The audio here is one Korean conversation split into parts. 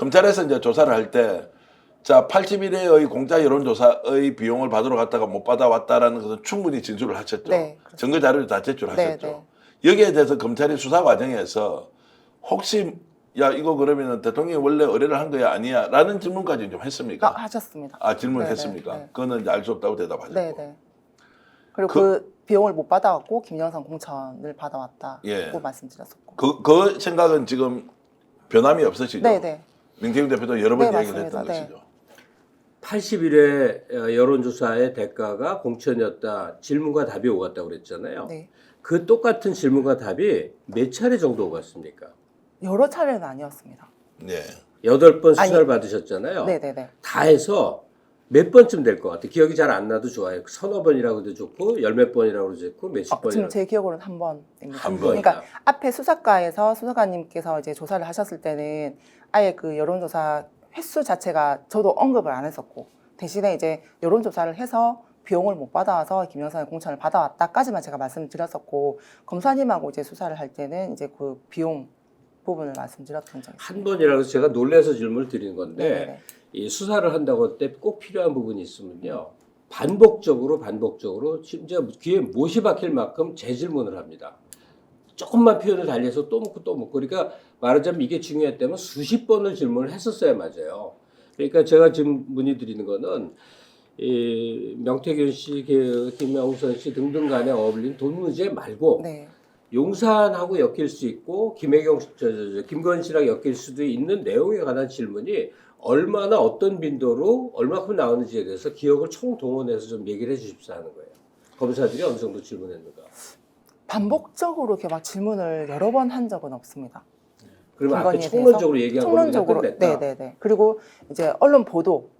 검찰에서 이제 조사를 할 때 자, 80일의 공짜 여론조사의 비용을 받으러 갔다가 못 받아왔다라는 것은 충분히 진술을 하셨죠. 네, 그렇죠. 증거 자료를 다 제출하셨죠. 네, 여기에 대해서 검찰이 수사 과정에서 혹시 야 이거 그러면은 대통령이 원래 의뢰를 한 거야 아니야? 라는 질문까지 좀 했습니까? 하셨습니다. 아 질문을 네, 했습니까? 네. 그거는 이제 알 수 없다고 대답하셨고. 네, 네. 그리고 그 비용을 못 받아갖고 김영선 공천을 받아왔다고 예. 말씀드렸었고. 그 생각은 지금 변함이 없으시죠? 네, 네. 민태균 대표도 여러 번 네, 얘기를 했던 맞습니다. 것이죠. 80일의 여론조사의 대가가 공천이었다. 질문과 답이 오갔다고 그랬잖아요. 네. 그 똑같은 질문과 답이 몇 차례 정도 오갔습니까? 여러 차례는 아니었습니다. 네. 8번 수사를 아니, 받으셨잖아요. 네, 네, 네. 다 해서 몇 번쯤 될 것 같아요. 기억이 잘 안 나도 좋아요. 서너 번이라고 해도 좋고 열 몇 번이라고 해도 좋고 몇십 지금 번이라고. 제 기억으로는 한 번입니다. 한 번. 그러니까 앞에 수사과에서 수사관님께서 이제 조사를 하셨을 때는 아예 그 여론조사 횟수 자체가 저도 언급을 안 했었고 대신에 이제 여론조사를 해서 비용을 못 받아와서 김영선의 공천을 받아왔다까지만 제가 말씀드렸었고 검사님하고 이제 수사를 할 때는 이제 그 비용 부분을 말씀드렸던 적이 한 번이라고 해서 제가 놀라서 질문을 드린 건데 네네네. 이 수사를 한다고 할 때 꼭 필요한 부분이 있으면요. 반복적으로 심지어 귀에 못이 박힐 만큼 재질문을 합니다. 조금만 표현을 달리해서 또 묻고 또 묻고. 그러니까 말하자면 이게 중요했다면 수십 번을 질문을 했었어야 맞아요. 그러니까 제가 지금 문의드리는 거는 이 명태균 씨, 김영선 씨 등등 간에 어울린 돈 문제 말고 네. 용산하고 엮일 수 있고 김건희씨랑 엮일 수도 있는 내용에 관한 질문이 얼마나 어떤 빈도로 얼마큼 나오는지에 대해서 기억을 총동원해서 좀 얘기를 해 주십사 하는 거예요. 검사들이 어느 정도 질문했는가. 반복적으로 이렇게 막 질문을 여러 번 한 적은 없습니다. 그러면 앞에 김건희에 총론적으로 얘기한 거는 총론적으로 끝냈다. 네네네. 그리고 이제 언론 보도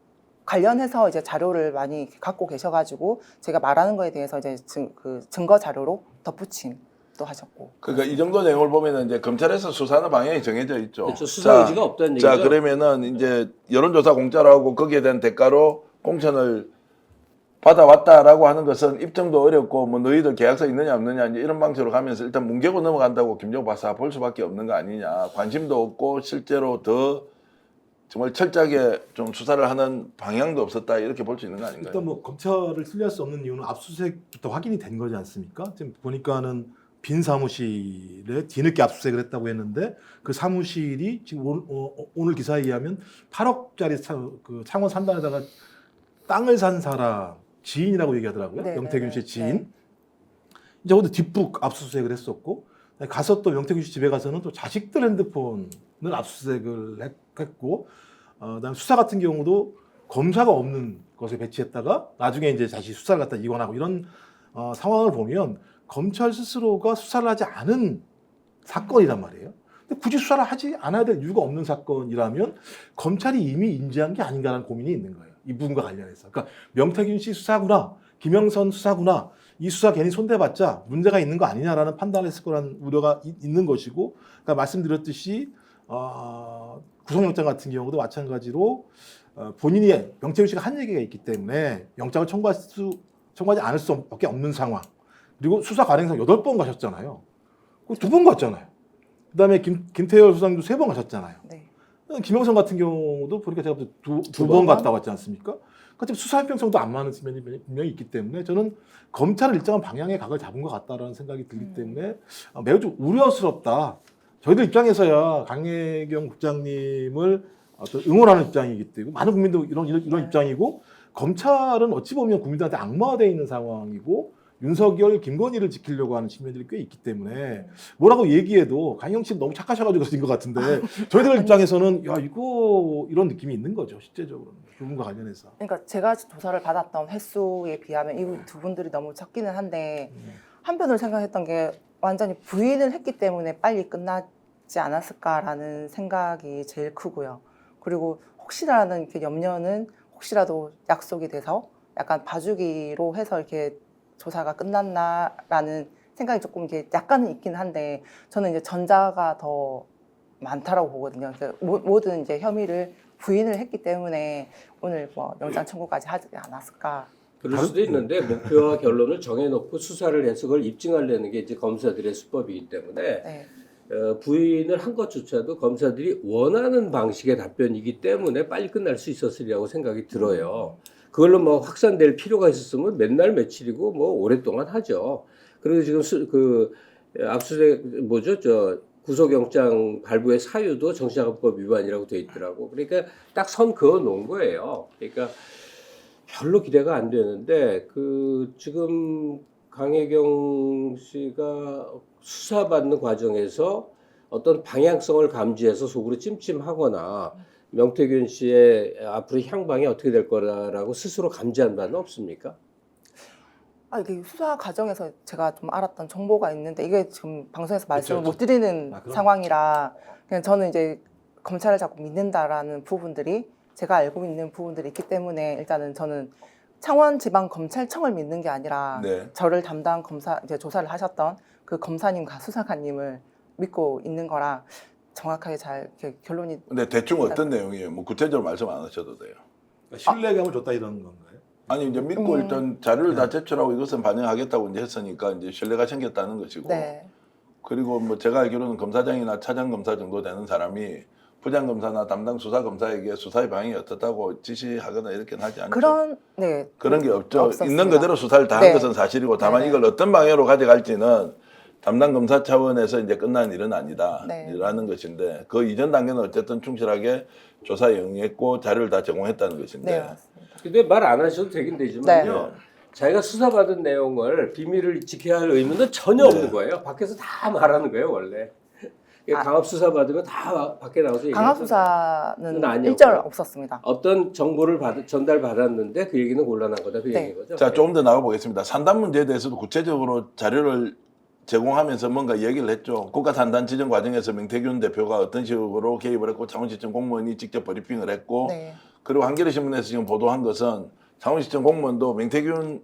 관련해서 이제 자료를 많이 갖고 계셔가지고 제가 말하는 거에 대해서 이제 그 증거 자료로 덧붙임 또 하셨고. 그러니까 이 정도 내용을 보면은 이제 검찰에서 수사하는 방향이 정해져 있죠. 그렇죠. 수사 의지가 없다는 얘기죠. 자, 그러면은 이제 여론조사 공짜라고 거기에 대한 대가로 공천을 받아왔다라고 하는 것은 입증도 어렵고 뭐 너희들 계약서 있느냐 없느냐 이제 이런 방식으로 가면서 일단 뭉개고 넘어간다고 김정우 박사가 볼 수밖에 없는 거 아니냐. 관심도 없고 실제로 더 정말 철저하게 좀 수사를 하는 방향도 없었다 이렇게 볼 수 있는 거 아닌가요? 일단 뭐 검찰을 신뢰할 수 없는 이유는 압수수색부터 확인이 된 거지 않습니까? 지금 보니까는 빈 사무실에 뒤늦게 압수수색을 했다고 했는데 그 사무실이 지금 오늘 기사에 의하면 8억짜리 그 창원 산단에다가 땅을 산 사람 지인이라고 얘기하더라고요. 네, 명태균 네, 씨의 네. 지인. 이제 오늘 뒷북 압수수색을 했었고 가서 또 명태균 씨 집에 가서는 또 자식들 핸드폰을 압수수색을 했고 그다음 수사 같은 경우도 검사가 없는 것에 배치했다가 나중에 이제 다시 수사를 갖다 이관하고 이런 상황을 보면 검찰 스스로가 수사를 하지 않은 사건이란 말이에요. 근데 굳이 수사를 하지 않아야 될 이유가 없는 사건이라면 검찰이 이미 인지한 게 아닌가라는 고민이 있는 거예요. 이 부분과 관련해서. 그러니까 명태균 씨 수사구나, 김영선 수사구나, 이 수사 괜히 손대봤자 문제가 있는 거 아니냐라는 판단을 했을 거라는 우려가 있는 것이고, 그러니까 말씀드렸듯이 구속영장 같은 경우도 마찬가지로 본인이 명태균 씨가 한 얘기가 있기 때문에 영장을 청구하지 않을 수밖에 없는 상황. 그리고 수사 관행상 8번 가셨잖아요. 2번 갔잖아요. 그다음에 김태열 수장도 3번 가셨잖아요. 네. 김영선 같은 경우도 보니까 제가 두 번 갔다 왔지 않습니까? 그러니까 지금 수사 형평성도 안 맞는 측면이 분명히 있기 때문에 저는 검찰은 일정한 방향의 각을 잡은 것 같다라는 생각이 들기 때문에 매우 좀 우려스럽다. 저희들 입장에서야 강혜경 국장님을 어떤 응원하는 입장이기 때문에 많은 국민도 이런 입장이고 검찰은 어찌 보면 국민들한테 악마화되어 있는 상황이고 윤석열, 김건희를 지키려고 하는 측면들이 꽤 있기 때문에 뭐라고 얘기해도 강혜경 씨 너무 착하셔가지고 그러신 것 같은데 저희들 입장에서는 야 이거 이런 느낌이 있는 거죠 실제적으로는 부분과 관련해서. 그러니까 제가 조사를 받았던 횟수에 비하면 이 두 분들이 너무 적기는 한데 한편으로 생각했던 게 완전히 부인을 했기 때문에 빨리 끝나지 않았을까라는 생각이 제일 크고요. 그리고 혹시라는 이렇게 염려는 혹시라도 약속이 돼서 약간 봐주기로 해서 이렇게 조사가 끝났나라는 생각이 조금 이렇게 약간은 있긴 한데 저는 이제 전자가 더 많다라고 보거든요. 그러니까 모든 이제 혐의를 부인을 했기 때문에 오늘 뭐 영장 청구까지 하지 않았을까. 그럴 수도 있는데 목표와 결론을 정해놓고 수사를 해서 그걸 입증하려는 게 이제 검사들의 수법이기 때문에 네. 부인을 한 것조차도 검사들이 원하는 방식의 답변이기 때문에 빨리 끝날 수 있었으리라고 생각이 들어요. 그걸로 뭐 확산될 필요가 있었으면 맨날 며칠이고 뭐 오랫동안 하죠. 그리고 지금 압수수색 뭐죠? 저 구속영장 발부의 사유도 정치자금법 위반이라고 돼 있더라고. 그러니까 딱 선 그어 놓은 거예요. 그러니까 별로 기대가 안 되는데 지금 강혜경 씨가 수사받는 과정에서 어떤 방향성을 감지해서 속으로 찜찜하거나 명태균 씨의 앞으로 향방이 어떻게 될 거라고 스스로 감지한 바는 없습니까? 이게 수사 과정에서 제가 좀 알았던 정보가 있는데 이게 지금 방송에서 말씀을 그렇죠. 못 드리는 그럼. 상황이라 그냥 저는 이제 검찰을 자꾸 믿는다라는 부분들이 제가 알고 있는 부분들이 있기 때문에 일단은 저는 창원지방검찰청을 믿는 게 아니라 네. 저를 담당 검사 이제 조사를 하셨던 그 검사님과 수사관님을 믿고 있는 거라 정확하게 잘 이렇게 결론이 근데 대충 어떤 내용이에요? 뭐 구체적으로 말씀 안 하셔도 돼요. 그러니까 신뢰감을 줬다 이런 건가요? 아니 이제 믿고 일단 자료를 다 제출하고 이것은 반영하겠다고 이제 했으니까 이제 신뢰가 생겼다는 것이고. 네. 그리고 뭐 제가 알기로는 검사장이나 차장 검사 정도 되는 사람이 부장 검사나 담당 수사 검사에게 수사의 방향이 어떻다고 지시하거나 이렇게는 하지 않죠. 그런 게 없죠. 없었습니다. 있는 그대로 수사를 다 한 네. 것은 사실이고 다만 네네. 이걸 어떤 방향으로 가져갈지는 담당 검사 차원에서 이제 끝난 일은 아니다라는 네. 것인데 그 이전 단계는 어쨌든 충실하게 조사에 응했고 자료를 다 제공했다는 것인데. 네, 맞습니다. 근데 말 안 하셔도 되긴 되지만요. 네. 자기가 수사받은 내용을 비밀을 지켜야 할 의무는 전혀 네. 없는 거예요. 밖에서 다 말하는 거예요, 원래. 그러니까 강압 수사 받으면 다 밖에 나와서 강압 얘기하잖아요. 수사는 아니었고요. 일절 없었습니다. 어떤 정보를 전달받았는데 그 얘기는 곤란한 거다 그 네. 얘기인 거죠. 자, 조금 더 나가 보겠습니다. 산단 문제에 대해서도 구체적으로 자료를 제공하면서 뭔가 얘기를 했죠. 국가산단 지정 과정에서 명태균 대표가 어떤 식으로 개입을 했고 창원시청 공무원이 직접 브리핑을 했고 네. 그리고 한겨레신문에서 지금 보도한 것은 창원시청 공무원도 명태균이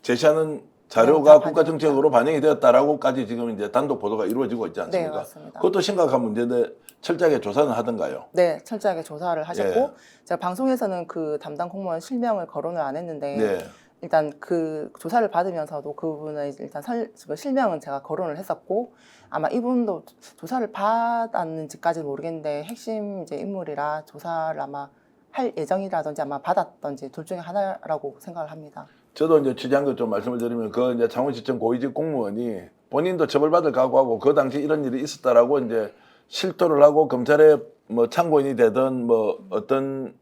제시하는 자료가 다 국가정책으로 반영이 되었다라고까지 지금 이제 단독 보도가 이루어지고 있지 네, 않습니까? 맞습니다. 그것도 심각한 문제인데 철저하게 조사는 하던가요? 네, 철저하게 조사를 하셨고 예. 제가 방송에서는 그 담당 공무원 실명을 거론을 안 했는데 네. 일단 그 조사를 받으면서도 그분의 일단 실명은 제가 거론을 했었고 아마 이분도 조사를 받았는지까지는 모르겠는데 핵심 이제 인물이라 조사를 아마 할 예정이라든지 아마 받았던지 둘 중에 하나라고 생각을 합니다. 저도 이제 취재한 것 좀 말씀을 드리면 그 이제 창원시청 고위직 공무원이 본인도 처벌받을 각오하고 그 당시 이런 일이 있었다라고 이제 실토를 하고 검찰에 뭐 참고인이 되든 뭐 어떤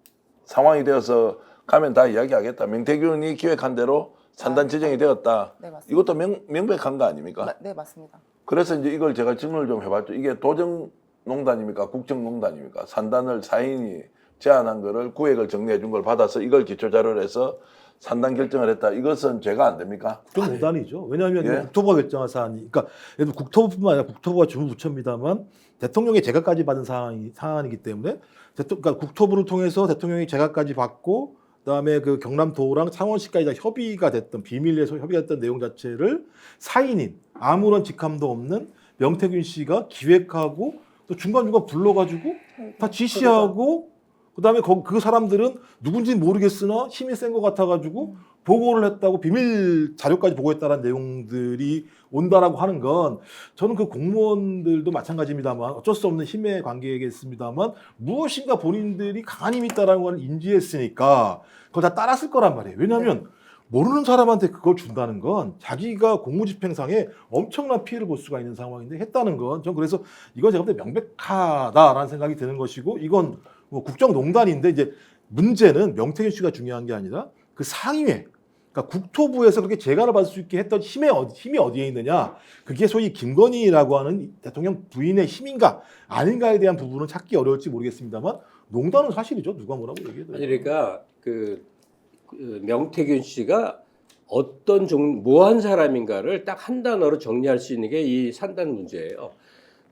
상황이 되어서 가면 다 이야기하겠다. 명태균이 기획한 대로 산단 지정이 되었다. 네, 맞습니다. 이것도 명백한 거 아닙니까? 네, 맞습니다. 그래서 이제 이걸 제가 질문을 좀 해봤죠. 이게 도정농단입니까? 국정농단입니까? 산단을 사인이 제안한 거를 구획을 정리해 준 걸 받아서 이걸 기초 자료로 해서 산단 결정을 했다. 이것은 죄가 안 됩니까? 좀 오단이죠. 왜냐하면 예? 국토부가 결정한 사안이, 그러니까 예를 들어 국토부뿐만 아니라 국토부가 주무부처입니다만 대통령의 재가까지 받은 사안이기 때문에 그러니까 국토부를 통해서 대통령이 재가까지 받고 그다음에 그 경남도랑 창원시까지 다 협의가 됐던 비밀리에서 협의가 됐던 내용 자체를 사인인 아무런 직함도 없는 명태균 씨가 기획하고 또 중간중간 불러가지고 다 지시하고 그다음에 그 사람들은 누군지 모르겠으나 힘이 센 것 같아가지고 보고를 했다고 비밀 자료까지 보고했다는 내용들이 온다라고 하는 건 저는 그 공무원들도 마찬가지입니다만 어쩔 수 없는 힘의 관계겠습니다만 무엇인가 본인들이 강한 힘이 있다라는 걸 인지했으니까 그걸 다 따랐을 거란 말이에요. 왜냐하면 모르는 사람한테 그걸 준다는 건 자기가 공무집행상에 엄청난 피해를 볼 수가 있는 상황인데 했다는 건 전 그래서 이건 제가 볼 때 명백하다라는 생각이 드는 것이고 이건 뭐 국정농단인데 이제 문제는 명태균 씨가 중요한 게 아니라 그 상임위 그러니까 국토부에서 그렇게 재가를 받을 수 있게 했던 힘이 어디에 있느냐 그게 소위 김건희라고 하는 대통령 부인의 힘인가 아닌가에 대한 부분은 찾기 어려울지 모르겠습니다만 농단은 사실이죠. 누가 뭐라고 얘기해도. 아니 그러니까 그 명태균 씨가 어떤 뭐한 사람인가를 딱 한 단어로 정리할 수 있는 게 이 산단 문제예요.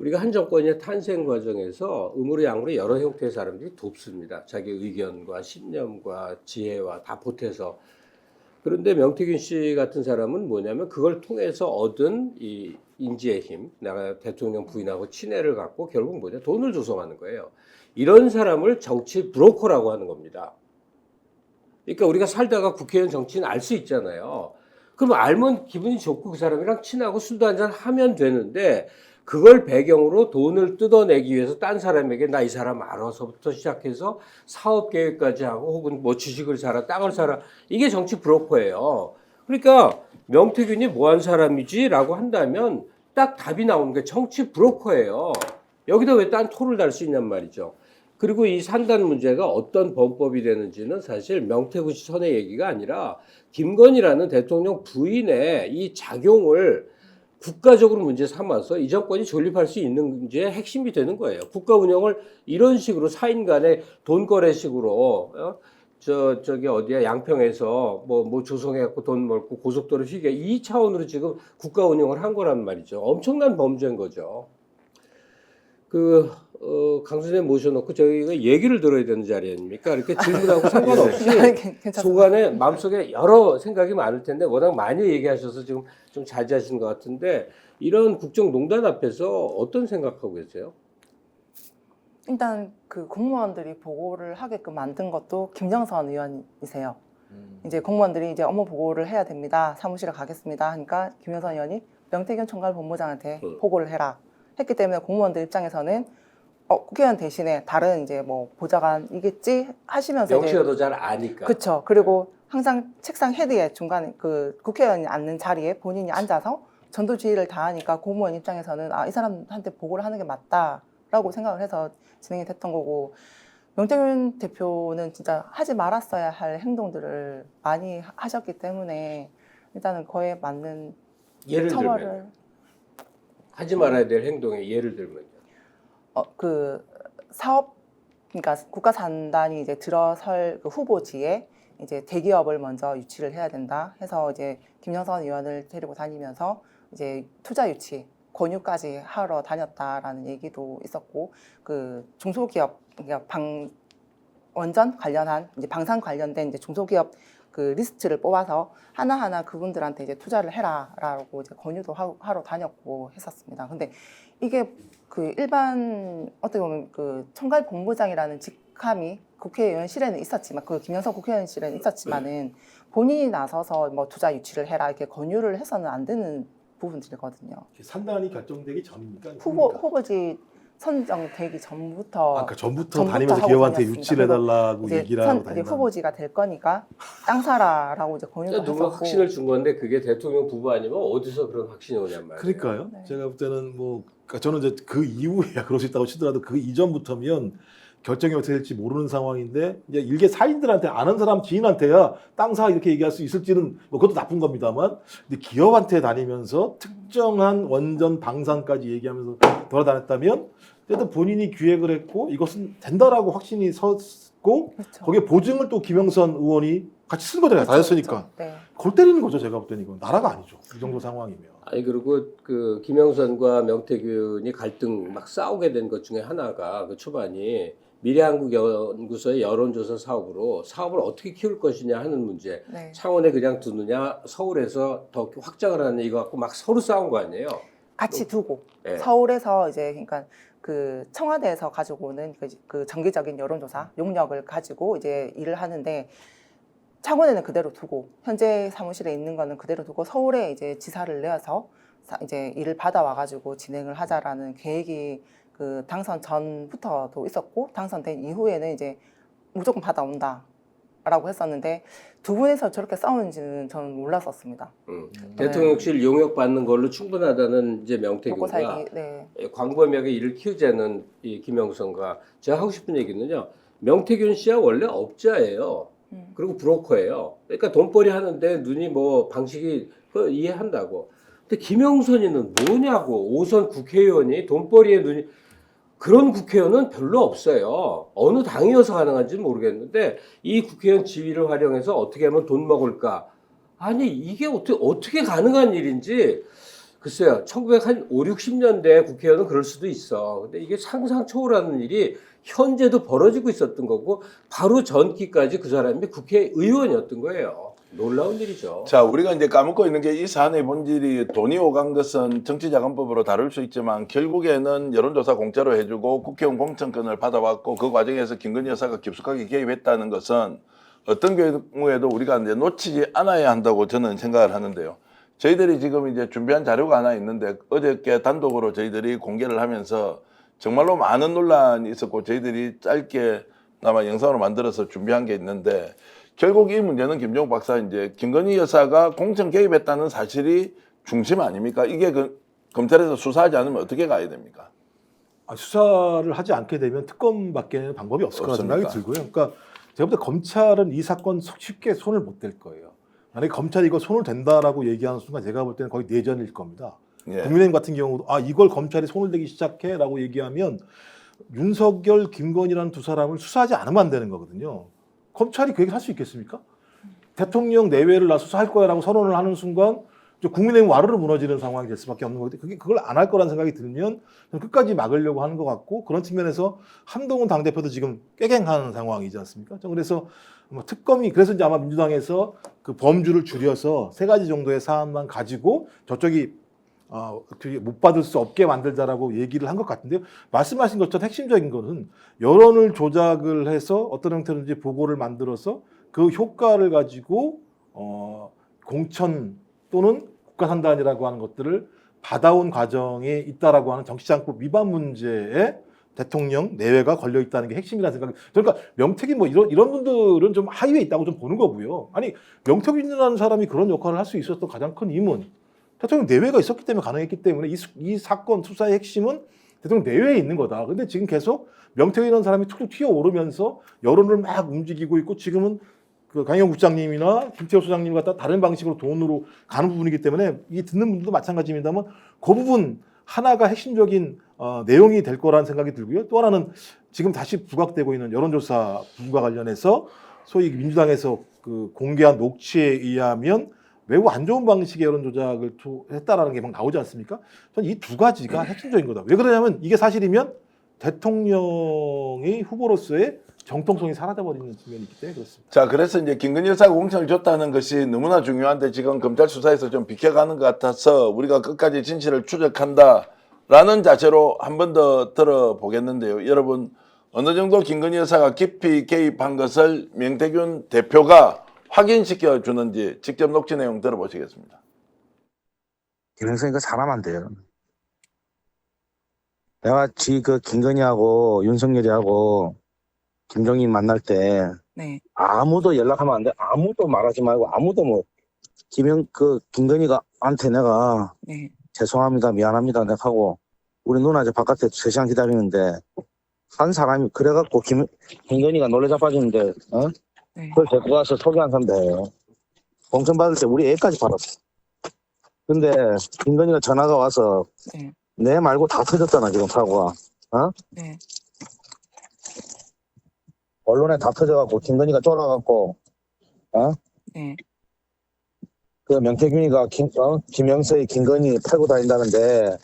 우리가 한 정권의 탄생 과정에서 음으로 양으로 여러 형태의 사람들이 돕습니다. 자기 의견과 신념과 지혜와 다 보태서. 그런데 명태균 씨 같은 사람은 뭐냐면 그걸 통해서 얻은 이 인지의 힘, 내가 대통령 부인하고 친애를 갖고 결국 뭐냐 돈을 조성하는 거예요. 이런 사람을 정치 브로커라고 하는 겁니다. 그러니까 우리가 살다가 국회의원 정치인 알 수 있잖아요. 그럼 알면 기분이 좋고 그 사람이랑 친하고 술도 한잔 하면 되는데 그걸 배경으로 돈을 뜯어내기 위해서 딴 사람에게 나 이 사람 알아서부터 시작해서 사업 계획까지 하고 혹은 뭐 주식을 사라, 땅을 사라. 이게 정치 브로커예요. 그러니까 명태균이 뭐 한 사람이지라고 한다면 딱 답이 나오는 게 정치 브로커예요. 여기다 왜 딴 토를 달 수 있냔 말이죠. 그리고 이 산단 문제가 어떤 범법이 되는지는 사실 명태균 씨 선의 얘기가 아니라 김건희라는 대통령 부인의 이 작용을 국가적으로 문제 삼아서 이 정권이 존립할 수 있는 문제의 핵심이 되는 거예요. 국가 운영을 이런 식으로 사인 간의 돈 거래식으로 저기 어디야 양평에서 뭐 조성해갖고 돈 벌고 고속도로 휘게 이 차원으로 지금 국가 운영을 한 거란 말이죠. 엄청난 범죄인 거죠. 강 선생님 모셔놓고 저희가 얘기를 들어야 되는 자리 아닙니까? 이렇게 질문하고 상관없이 괜찮습니다. 속안에 마음속에 여러 생각이 많을 텐데 워낙 많이 얘기하셔서 지금 좀 자제하신 것 같은데 이런 국정농단 앞에서 어떤 생각하고 계세요? 일단 그 공무원들이 보고를 하게끔 만든 것도 김정선 의원이세요. 이제 공무원들이 이제 업무 보고를 해야 됩니다. 사무실에 가겠습니다. 하니까 김정선 의원이 명태균 총괄본부장한테 보고를 해라 했기 때문에 공무원들 입장에서는 국회의원 대신에 다른 이제 뭐 보좌관이겠지 하시면서 명치가 더 잘 아니까. 그렇죠. 그리고 항상 책상 헤드에 중간에 그 국회의원이 앉는 자리에 본인이 앉아서 전도지휘를 다 하니까 공무원 입장에서는 이 사람한테 보고를 하는 게 맞다라고 생각을 해서 진행이 됐던 거고 명태균 대표는 진짜 하지 말았어야 할 행동들을 많이 하셨기 때문에 일단은 그에 맞는 예를 처벌을 들면 하지 말아야 될 행동에 예를 들면요. 그 사업 그러니까 국가 산단이 이제 들어설 그 후보지에 이제 대기업을 먼저 유치를 해야 된다 해서 이제 김영선 의원을 데리고 다니면서 이제 투자 유치 권유까지 하러 다녔다라는 얘기도 있었고 그 중소기업 그러니까 원전 관련한 이제 방산 관련된 이제 중소기업 그 리스트를 뽑아서 하나하나 그분들한테 이제 투자를 해라라고 이제 권유도 하러 다녔고 했었습니다. 근데 이게 그 일반 어떻게 보면 그 총괄 본부장이라는 직함이 국회의원실에는 있었지만 그 김영선 국회의원실에는 있었지만은 본인이 나서서 뭐 투자 유치를 해라 이렇게 권유를 해서는 안 되는 부분들이거든요. 산단이 결정되기 전입니까? 후보지 선정되기 전부터 아까 전부터 전부터 다니면서 하고 기업한테 다녔습니다. 유치를 해달라고 이제 얘기를 하고 이제 다닌다. 후보지가 될 거니까 땅 사라라고 이제 권유도 누가 했었고 확신을 준 건데 그게 대통령 부부 아니면 어디서 그런 확신이 오냔 말이에요. 그러니까요. 네. 제가 볼 때는 뭐 그러니까 저는 이제 그 이후에야 그럴 수 있다고 치더라도 그 이전부터면 결정이 어떻게 될지 모르는 상황인데 이제 일개 사인들한테 아는 사람 지인한테야 땅 사 이렇게 얘기할 수 있을지는 뭐 그것도 나쁜 겁니다만 근데 기업한테 다니면서 특정한 원전 방산까지 얘기하면서 돌아다녔다면 일단 본인이 기획을 했고 이것은 된다라고 확신이 섰고 그렇죠. 거기에 보증을 또 김영선 의원이 같이 쓴 거잖아요. 다녔으니까. 네. 골 때리는 거죠. 제가 볼 때는 이건 나라가 아니죠. 이 정도 상황이면. 아니 그리고 그 김영선과 명태균이 갈등 막 싸우게 된 것 중에 하나가 그 초반이 미래한국연구소의 여론조사 사업으로 사업을 어떻게 키울 것이냐 하는 문제. 네. 창원에 그냥 두느냐 서울에서 더 확장을 하느냐 이거 갖고 막 서로 싸운 거 아니에요. 같이 두고 네. 서울에서 이제 그러니까 그 청와대에서 가지고 오는 그 정기적인 여론조사 용역을 가지고 이제 일을 하는데 창원에는 그대로 두고 현재 사무실에 있는 거는 그대로 두고 서울에 이제 지사를 내어서 이제 일을 받아와 가지고 진행을 하자라는 계획이 그 당선 전부터도 있었고 당선된 이후에는 이제 무조건 받아온다라고 했었는데 두 분에서 저렇게 싸우는지는 저는 몰랐었습니다. 대통령실 용역 받는 걸로 충분하다는 이제 먹고 명태균과 살기. 네. 광범위하게 일을 키우자는 이 김영선과 제가 하고 싶은 얘기는요. 명태균 씨야 원래 업자예요. 그리고 브로커예요. 그러니까 돈벌이 하는데 눈이 뭐 방식이 그 이해한다고. 근데 김영선이는 뭐냐고. 5선 국회의원이 돈벌이에 눈이 그런 국회의원은 별로 없어요. 어느 당이어서 가능한지는 모르겠는데 이 국회의원 지위를 활용해서 어떻게 하면 돈 먹을까? 아니 이게 어떻게 가능한 일인지 글쎄요. 1950, 60년대 국회의원은 그럴 수도 있어. 근데 이게 상상 초월하는 일이 현재도 벌어지고 있었던 거고 바로 전기까지 그 사람이 국회의원이었던 거예요. 놀라운 일이죠. 자, 우리가 이제 까먹고 있는 게 이 사안의 본질이 돈이 오간 것은 정치자금법으로 다룰 수 있지만 결국에는 여론조사 공짜로 해주고 국회의원 공천권을 받아왔고 그 과정에서 김건희 여사가 깊숙하게 개입했다는 것은 어떤 경우에도 우리가 이제 놓치지 않아야 한다고 저는 생각을 하는데요. 저희들이 지금 이제 준비한 자료가 하나 있는데 어저께 단독으로 저희들이 공개를 하면서 정말로 많은 논란이 있었고 저희들이 짧게 아마 영상으로 만들어서 준비한 게 있는데 결국 이 문제는 김종욱 박사 이제 김건희 여사가 공천 개입했다는 사실이 중심 아닙니까? 이게 검찰에서 수사하지 않으면 어떻게 가야 됩니까? 수사를 하지 않게 되면 특검밖에 방법이 없을 거라는 생각이 없습니까? 들고요. 그러니까 제가 볼 때 검찰은 이 사건 쉽게 손을 못 댈 거예요. 만약에 검찰이 이거 손을 댄다라고 얘기하는 순간 제가 볼 때는 거의 내전일 겁니다. 예. 국민의힘 같은 경우도 이걸 검찰이 손을 대기 시작해라고 얘기하면 윤석열, 김건희라는 두 사람을 수사하지 않으면 안 되는 거거든요. 검찰이 그 얘기를 할 수 있겠습니까? 대통령 내외를 나 수사할 거야라고 선언을 하는 순간 국민의힘 와르르 무너지는 상황이 될 수밖에 없는 거기 때문에 그걸 안 할 거라는 생각이 들면 끝까지 막으려고 하는 것 같고 그런 측면에서 한동훈 당대표도 지금 꾀갱하는 상황이지 않습니까? 그래서 특검이 그래서 이제 아마 민주당에서 그 범주를 줄여서 3가지 정도의 사안만 가지고 저쪽이 못 받을 수 없게 만들자라고 얘기를 한 것 같은데요. 말씀하신 것처럼 핵심적인 것은 여론을 조작을 해서 어떤 형태로든지 보고를 만들어서 그 효과를 가지고 공천 또는 국가산단이라고 하는 것들을 받아온 과정에 있다라고 하는 정치장법 위반 문제에 대통령 내외가 걸려 있다는 게 핵심이라는 생각이. 그러니까 명태균 뭐 이런 분들은 좀 하위에 있다고 좀 보는 거고요. 아니 명태균이라는 사람이 그런 역할을 할 수 있었던 가장 큰 힘은 대통령 내외가 있었기 때문에 가능했기 때문에 이 사건 수사의 핵심은 대통령 내외에 있는 거다. 근데 지금 계속 명태균이라는 사람이 툭툭 튀어오르면서 여론을 막 움직이고 있고 지금은 그 강영 국장님이나 김태호 소장님 같다 다른 방식으로 돈으로 가는 부분이기 때문에 이 듣는 분들도 마찬가지입니다만 그 부분 하나가 핵심적인 내용이 될 거라는 생각이 들고요. 또 하나는 지금 다시 부각되고 있는 여론조사 부분과 관련해서 소위 민주당에서 그 공개한 녹취에 의하면 매우 안 좋은 방식의 여론 조작을 했다라는 게 막 나오지 않습니까? 저는 이 두 가지가 핵심적인 거다. 왜 그러냐면 이게 사실이면 대통령의 후보로서의 정통성이 사라져버리는 측면이 있기 때문에 그렇습니다. 자, 그래서 이제 김건희 여사가 공천을 줬다는 것이 너무나 중요한데 지금 검찰 수사에서 좀 비켜가는 것 같아서 우리가 끝까지 진실을 추적한다라는 자세로 한 번 더 들어보겠는데요. 여러분, 어느 정도 김건희 여사가 깊이 개입한 것을 명태균 대표가 확인시켜 주는지 직접 녹취 내용 들어보시겠습니다. 김영선이가 사람 안 돼요. 내가 그 김건희하고 윤석열이하고 김종인 만날 때 네. 아무도 연락하면 안 돼. 아무도 말하지 말고 아무도 김건희가 한테 내가 네. 죄송합니다, 미안합니다, 내가 하고 우리 누나 이제 바깥에 3시간 기다리는데 한 사람이 그래갖고 김건희가 놀래 자빠지는데 네. 그걸 데리고 가서 소개한 선배 공천 받을 때 우리 애까지 받았어. 근데 김건희가 전화가 와서 네. 내 말고 다 터졌잖아 지금 사고가. 네. 언론에 다 터져갖고 김건희가 쫄아갖고 네. 그 명태균이가 김영서의 김건희 팔고 다닌다는데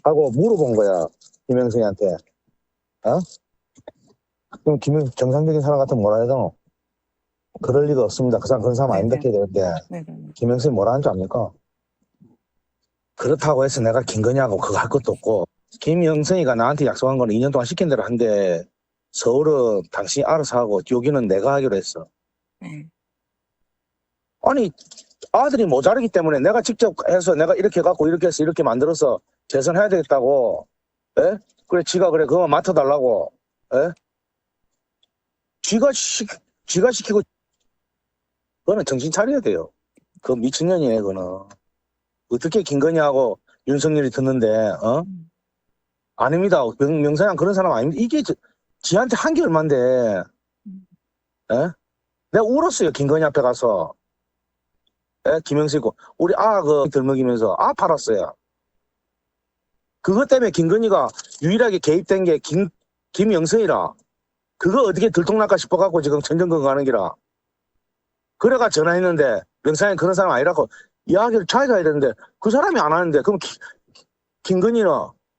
하고 물어본 거야 김영서한테. 그럼 정상적인 사람 같으면 뭐라 해야 되노? 그럴 리가 없습니다. 그 사람 그런 사람 아닌데 되는데 네. 김영선이 뭐라 하는 줄 압니까? 그렇다고 해서 내가 김건희하고 그거 할 것도 없고 김영선이가 나한테 약속한 거는 2년 동안 시킨 대로 한데 서울은 당신이 알아서 하고 여기는 내가 하기로 했어. 아니 아들이 모자르기 때문에 내가 직접 해서 내가 이렇게 갖고 이렇게 해서 이렇게 만들어서 재선해야 되겠다고. 에? 그래 지가 그래 그거 맡아달라고. 에? 지가 시키고 그거는 정신 차려야 돼요. 그거 미친년이에요 그거는. 어떻게 김건희하고 윤석열이 듣는데 아닙니다. 명상이랑 그런 사람 아닙니다. 이게 지한테 한 게 얼만데. 에? 내가 울었어요 김건희 앞에 가서. 김영식고 우리 들먹이면서 팔았어요. 그것 때문에 김건희가 유일하게 개입된 게 김영선이라. 그거 어떻게 들통날까 싶어갖고 지금 전전긍긍 가는 기라. 그래가 전화했는데 명상이 그런 사람 아니라고 이야기를 자기가 해야 되는데 그 사람이 안 하는데 그럼 김건희는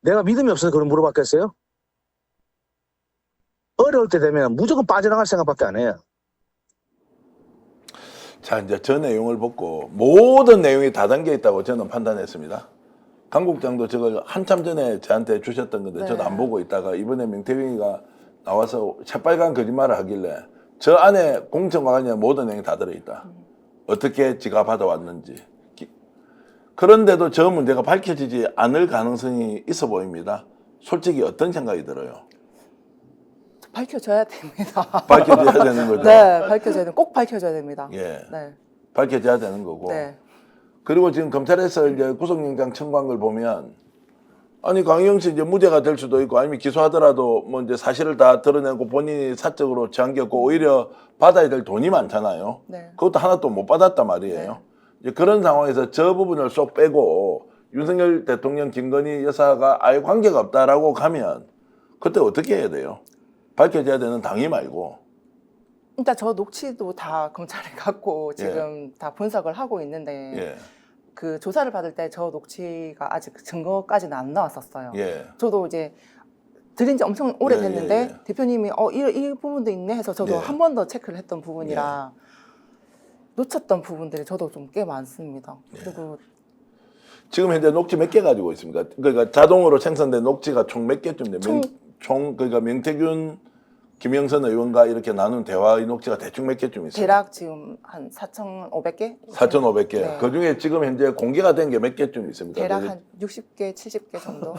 내가 믿음이 없어서 그런 물어봤겠어요? 어려울 때 되면 무조건 빠져나갈 생각밖에 안 해요. 자, 이제 저 내용을 보고 모든 내용이 다 담겨 있다고 저는 판단했습니다. 강 국장도 저걸 한참 전에 저한테 주셨던 건데 저도 안 보고 있다가 이번에 명태균이가 나와서 새빨간 거짓말을 하길래 저 안에 공천과 관련된 모든 내용이 다 들어있다. 어떻게 지가 받아왔는지. 그런데도 저 문제가 밝혀지지 않을 가능성이 있어 보입니다. 솔직히 어떤 생각이 들어요? 밝혀져야 됩니다. 밝혀져야 되는 거죠. 네, 밝혀져야 됩니다. 꼭 밝혀져야 됩니다. 예, 네, 밝혀져야 되는 거고. 네, 그리고 지금 검찰에서 이제 구속영장 청구한 걸 보면 아니 강희영 씨 이제 무죄가 될 수도 있고 아니면 기소하더라도 뭐 이제 사실을 다 드러내고 본인이 사적으로 잠겼고 오히려 받아야 될 돈이 많잖아요. 네. 그것도 하나도 못 받았단 말이에요. 이제 그런 상황에서 저 부분을 쏙 빼고 윤석열 대통령, 김건희 여사가 아예 관계가 없다라고 가면 그때 어떻게 해야 돼요? 밝혀져야 되는 당이 말고. 일단 저 녹취도 다 검찰에 갖고 지금 다 분석을 하고 있는데 예, 그 조사를 받을 때 저 녹취가 아직 증거까지는 안 나왔었어요. 예, 저도 이제 들은 지 엄청 오래됐는데 예, 예. 대표님이 이 부분도 있네 해서 저도 예. 한 번 더 체크를 했던 부분이라 놓쳤던 부분들이 저도 좀 꽤 많습니다. 그리고 지금 현재 녹취 몇 개 가지고 있습니까? 그러니까 자동으로 생성된 녹취가 총 몇 개쯤 돼요? 총 그러니까 명태균, 김영선 의원과 이렇게 나눈 대화의 녹취가 대충 몇 개쯤 있어요? 대략 지금 한 4,500개? 4,500개. 네. 그 중에 지금 현재 공개가 된 게 몇 개쯤 있습니까? 대략 한 60개, 70개 정도.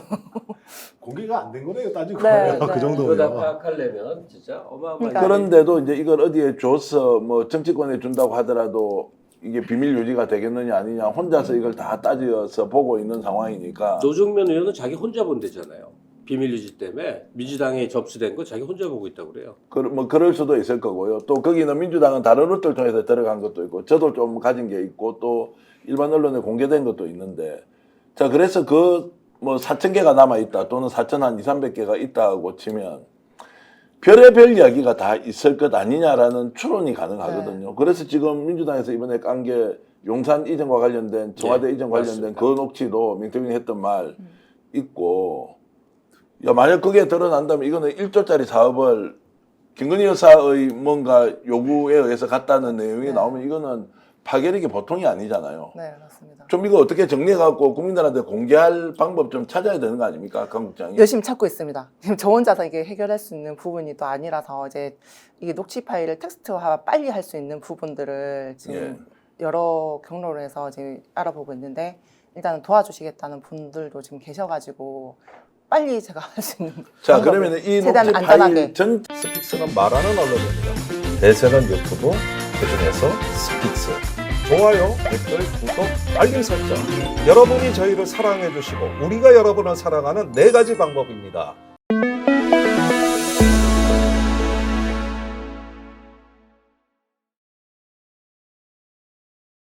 공개가 안 된 거네요, 따지고 네, 보면. 네. 그 이거 다 정도면. 파악하려면 진짜 어마어마한 그러니까 그런데도 이제 이걸 어디에 줘서 뭐 정치권에 준다고 하더라도 이게 비밀 유지가 되겠느냐 아니냐 혼자서 이걸 다 따져서 보고 있는 상황이니까 노정면 의원은 자기 혼자 본대잖아요. 비밀 유지 때문에 민주당에 접수된 거 자기 혼자 보고 있다고 그래요. 뭐 그럴 수도 있을 거고요. 또 거기는 민주당은 다른 루트를 통해서 들어간 것도 있고 저도 좀 가진 게 있고 또 일반 언론에 공개된 것도 있는데 자 그래서 그 뭐 4,000개가 남아 있다 또는 4,000한 200~300개가 있다고 치면 별의별 이야기가 다 있을 것 아니냐라는 추론이 가능하거든요. 그래서 지금 민주당에서 이번에 깐 게 용산 이전과 관련된 청와대 이전 관련된 맞습니다. 그 녹취도 명태균이 했던 말 있고 야 만약 그게 드러난다면 이거는 1조짜리 사업을 김건희 여사의 뭔가 요구에 의해서 갔다는 내용이 네. 나오면 이거는 파괴력이 보통이 아니잖아요. 네, 맞습니다. 좀 이거 어떻게 정리해갖고 국민들한테 공개할 방법 좀 찾아야 되는 거 아닙니까? 강 국장이. 열심히 찾고 있습니다. 지금 저 혼자서 이게 해결할 수 있는 부분이 또 아니라서 이제 이게 녹취 파일을 텍스트화 빨리 할 수 있는 부분들을 지금 여러 경로로 해서 지금 알아보고 있는데 일단은 도와주시겠다는 분들도 지금 계셔가지고 빨리 제가 할 수 있는 자 방법을 그러면 이 녹취 최대한 안전하게 파일 전 스픽스는 말하는 언론입니다. 대세는 유튜브, 그중에서 스픽스. 좋아요, 댓글, 구독, 알림 설정. 여러분이 저희를 사랑해 주시고 우리가 여러분을 사랑하는 4가지 방법입니다.